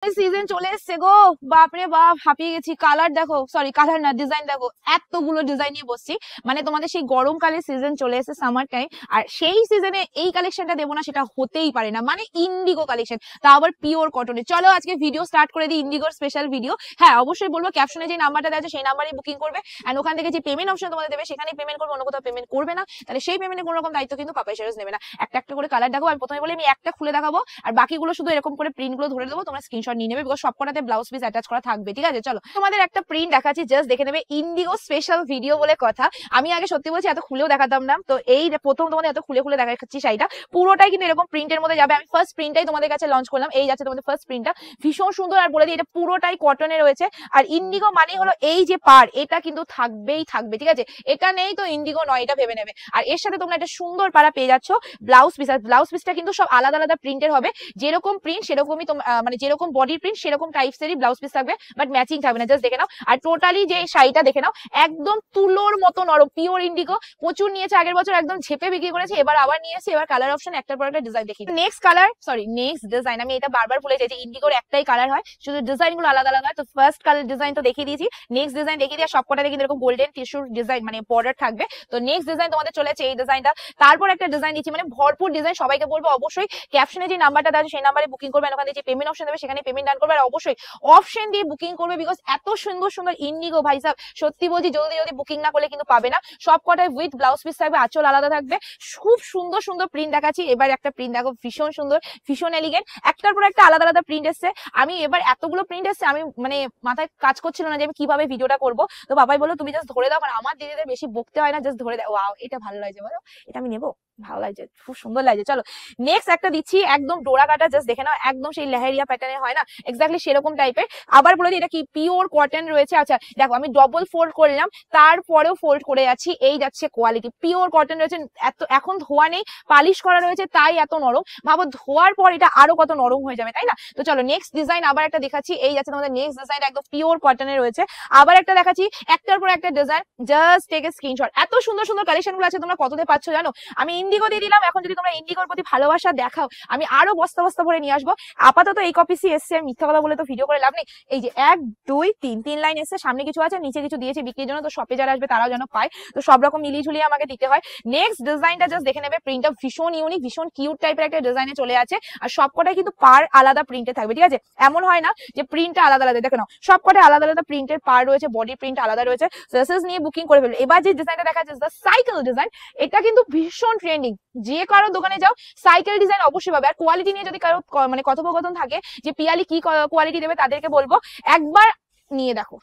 Season চলে এসছে গো, বাপরে বাপ হাঁপিয়ে গেছি। কালার দেখো, সরি কালার না, ডিজাইন দেখো, এতগুলো ডিজাইন নিয়ে বসছি। মানে তোমাদের সেই গরমকালের সিজন চলে এসেছে, সামার টাইম, আর সেই সিজনে এই কালেকশনটা দেবো না সেটা হতেই পারে না। মানে ইন্ডিগো কালেকশন, তা আবার পিওর কটনে। চলো আজকে ভিডিও স্টার্ট করে দিই, ইন্ডিগোর স্পেশাল ভিডিও। হ্যাঁ অবশ্যই বলবো, ক্যাপশনে যে নাম্বারটা দেওয়া আছে সেই নাম্বারে বুকিং করবে, এন্ড ওখান থেকে যে পেমেন্ট অপশন তোমাদের দেবে সেখানে পেমেন্ট করবে, অন্য কোথাও পেমেন্ট করবে না। তাহলে সেই পেমেন্টের কোনো রকম দায়িত্ব কিন্তু পাপাই শেয়ারস নেবে না। একটা একটা করে কালার দেখো, আমি প্রথমে বলি আমি একটা খুলে দেখাবো, আর বাকিগুলো শুধু এরকম করে প্রিন্ট গুলো ধরে দেবো, তোমরা স্ক্রিনশট নিয়ে নেবে, বিকজ সবকটাতে ব্লাউজ পিস অ্যাটাচ করা থাকবে। ঠিক আছে, চলো তোমাদের একটা প্রিন্ট দেখাচ্ছি, জাস্ট দেখে নেবে। ইন্ডিগো স্পেশাল ভিডিও বলে কথা, আমি আগে সত্যি বলছি এত খুলেও দেখাতাম না, তো এই প্রথম তোমাদের এত খুলে খুলে দেখাচ্ছি। শাড়িটা পুরোটাই কিন্তু এরকম প্রিন্টের মধ্যে যাবে। আমি ফার্স্ট প্রিন্টটাই তোমাদের কাছে লঞ্চ করলাম, এই যাচ্ছে তোমাদের ফার্স্ট প্রিন্টটা, ভীষণ সুন্দর। আর বলে দিই এটা পুরোটাই কটনে রয়েছে। আর ইন্ডিগো মানে হলো এই যে পার, এটা কিন্তু থাকবেই থাকবে। ঠিক আছে, এটা নেই তো ইন্ডিগো নয়, এটা ভেবে নেবে। আর এর সাথে তোমরা একটা সুন্দর পাড়া পেয়ে যাচ্ছ ব্লাউজ পিস। আর ব্লাউজ পিসটা কিন্তু সব আলাদা আলাদা প্রিন্টের হবে, যেরকম প্রিন্ট সেরকমই, মানে যেরকম বডি প্রিন্ট সেরকম টাইপসেরই ব্লাউজ পিস থাকবে, বাট ম্যাচিং থাকবে না। জাস্ট দেখে নাও। আর টোটালি যে শাড়িটা দেখে নাও, একদম তুলোর মতো নরম, পিওর ইন্ডিগো। প্রচুর নিয়েছে আগের বছর, একদম ঝেপে বিক্রি করেছে, এবার আবার নিয়েছে। এবার কালার অপশন একটার পর একটা ডিজাইন দেখি। Next colour, sorry next design, আমি এটা বারবার ভুলে যাই যে ইন্ডিগোর একটাই কালার হয়, শুধু ডিজাইন গুলো আলাদা আলাদা। তো ফার্স্ট কালার ডিজাইন তো দেখিয়ে দিয়েছি, নেক্সট ডিজাইন দেখিয়ে দিয়ে সবকটাতে কিন্তু এরকম গোল্ডেন টিস্যুর ডিজাইন মানে বর্ডার থাকবে। তো নেক্সট ডিজাইন তোমাদের চলেছে এই ডিজাইনটা, তারপর একটা ডিজাইন দিচ্ছি, মানে ভরপুর ডিজাইন। সবাইকে বলবো অবশ্যই ক্যাপশনে যে নাম্বারটা দেওয়া আছে সেই নাম্বারে বুকিং করবে, ওখানে যে পেমেন্ট অপশন দেবে সেখানে পেমেন্ট ডান করবে, আর অবশ্যই অপশন দিয়ে বুকিং করবে, বিকজ এত সুন্দর সুন্দর ইন্ডিগো ভাই সাহেব, সত্যি বলছি জলদি জলদি বুকিং না করলে কিন্তু পাবে না। সব কটায় উইথ ব্লাউজ পিস থাকবে, আঁচল আলাদা থাকবে। খুব সুন্দর সুন্দর প্রিন্ট দেখাচ্ছি। এবার একটা প্রিন্ট দেখো, ভীষণ সুন্দর, ভীষণ এলিগেন্ট, একটার পর একটা আলাদা আলাদা প্রিন্ট এসছে। আমি এবার এতগুলো প্রিন্ট এসছে, আমি মানে মাথায় কাজ করছিল না যে আমি কিভাবে ভিডিওটা করবো। তো বাবাই বলো তুমি জাস্ট ধরে দাও, কারণ আমার দিদিদের বেশি বকতে হয় না, জাস্ট ধরে দাও। ওয়াও, এটা ভালো লাগছে, বলো এটা আমি নেবো, ভালো লাগছে, খুব সুন্দর লাগছে। চলো নেক্সট একটা দিচ্ছি, একদম ডোরা কাটা, জাস্ট দেখে নাও, একদম সেই লেহেরিয়া প্যাটার্নের হয় না, এক্স্যাক্টলি সেরকম টাইপের। আবার বলে দিই এটা কি পিওর কটন রয়েছে। আচ্ছা দেখো, আমি ডবল ফোল্ড করলাম, তারপরেও ফোল্ড করে যাচ্ছি, এই যাচ্ছে কোয়ালিটি, পিওর কটন রয়েছে। এত এখন ধোয়া নেই, পালিশ করা রয়েছে, তাই এত নরম। ভাবো ধোয়ার পর এটা আরো কত নরম হয়ে যাবে, তাই না? তো চলো নেক্সট ডিজাইন আবার একটা দেখাচ্ছি, এই যাচ্ছে তোমাদের নেক্সট ডিজাইন, একদম পিওর কটনে রয়েছে। আবার একটা দেখাচ্ছি, একটার পর একটা design, just take a screenshot. এত সুন্দর সুন্দর কালেকশন গুলো আছে, তোমরা কততে পাচ্ছ জানো? আমি ইন্ডিগো দিয়ে দিলাম, এখন যদি তোমরা ইন্ডিগোর প্রতি ভালোবাসা দেখাও, আমি আরো বস্তা বস্তা ভরে নিয়ে আসবো। আপাতত এই কপিসি এসছে, মিথ্যা কথা বলে তো ভিডিও করে লাভ নেই। এই যে 1 2 3 লাইন এসছে, সামনে কিছু আছে, নিচে কিছু দিয়েছে বিক্রির জন্য, তো শপে যারা আসবে তারাও যেন পায়। তো সব রকম মিলিয়ে ঝুলিয়ে আমাকে দিতে হয়। নেক্সট ডিজাইনটা জাস্ট দেখে নেবে, প্রিন্টটা ভীষণ ইউনিক, ভীষণ কিউট টাইপের একটা ডিজাইনে চলে আছে। আর সবকটাই কিন্তু পার আলাদা প্রিন্টে থাকবে। ঠিক আছে, এমন হয় না যে প্রিন্টটা আলাদা আলাদা, দেখে নাও সবকটাই আলাদা আলাদা প্রিন্টের পার রয়েছে, বডি প্রিন্ট আলাদা রয়েছে। সেসেস নিয়ে বুকিং করে ফেলো। এবার যে ডিজাইনটা দেখা যাচ্ছে দ্য সাইকেল ডিজাইন, এটা কিন্তু ভীষণ ট্রেন্ডিং, যে কারো দোকানে যাও সাইকেল ডিজাইন অবশ্যই পাবে। আর কোয়ালিটি নিয়ে যদি কারো মানে কথোপকথন থাকে যে পিয়ালি কি কোয়ালিটি দেবে, তাদেরকে বলবো একবার নিয়ে দেখো,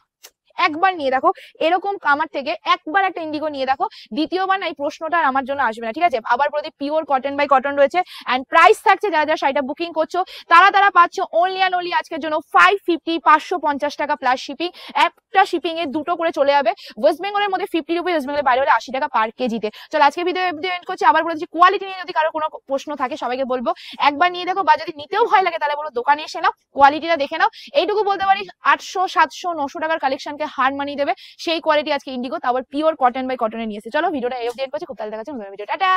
একবার নিয়ে দেখো, এরকম আমার থেকে একবার একটা ইন্ডিগো নিয়ে দেখো, দ্বিতীয়বার না এই প্রশ্নটা আর আমার জন্য আসবে না। ঠিক আছে, আবার প্রতি পিওর কটন বাই কটন রয়েছে, এন্ড প্রাইস থাকছে যারা যারা শাড়িটা বুকিং করছো তারা পাচ্ছ অনলি অ্যান্ড অনলি আজকের জন্য 550, 550 টাকা প্লাস শিপিং। একটা শিপিং এ দুটো করে চলে যাবে। ওয়েস্ট বেঙ্গলের মধ্যে 50 রুপি, ওয়েস্ট বেঙ্গলের বাইরে হলে 80 টাকা পার কেজিতে। চলো আজকে ভিডিও এন্ড করছি। আবার বলেছি কোয়ালিটি নিয়ে যদি কারো কোনো প্রশ্ন থাকে সবাইকে বলবো একবার নিয়ে দেখো, বা যদি নিতেও ভয় লাগে তাহলে বলো দোকানে এসে নাও, কোয়ালিটিটা দেখে নাও। এইটুকু বলতে পারি, 800 700 900 টাকার কালেকশনকে হার মানিয়ে দেবে সেই কোয়ালিটি আজকে ইন্ডিগো, তারপর পিওর কটন বাই কটনে নিয়েছে। চলো ভিডিওটা এই অবধি এন্ড করছি, খুব তাড়াতাড়ি দেখা যাচ্ছে নতুন ভিডিও। টাটা।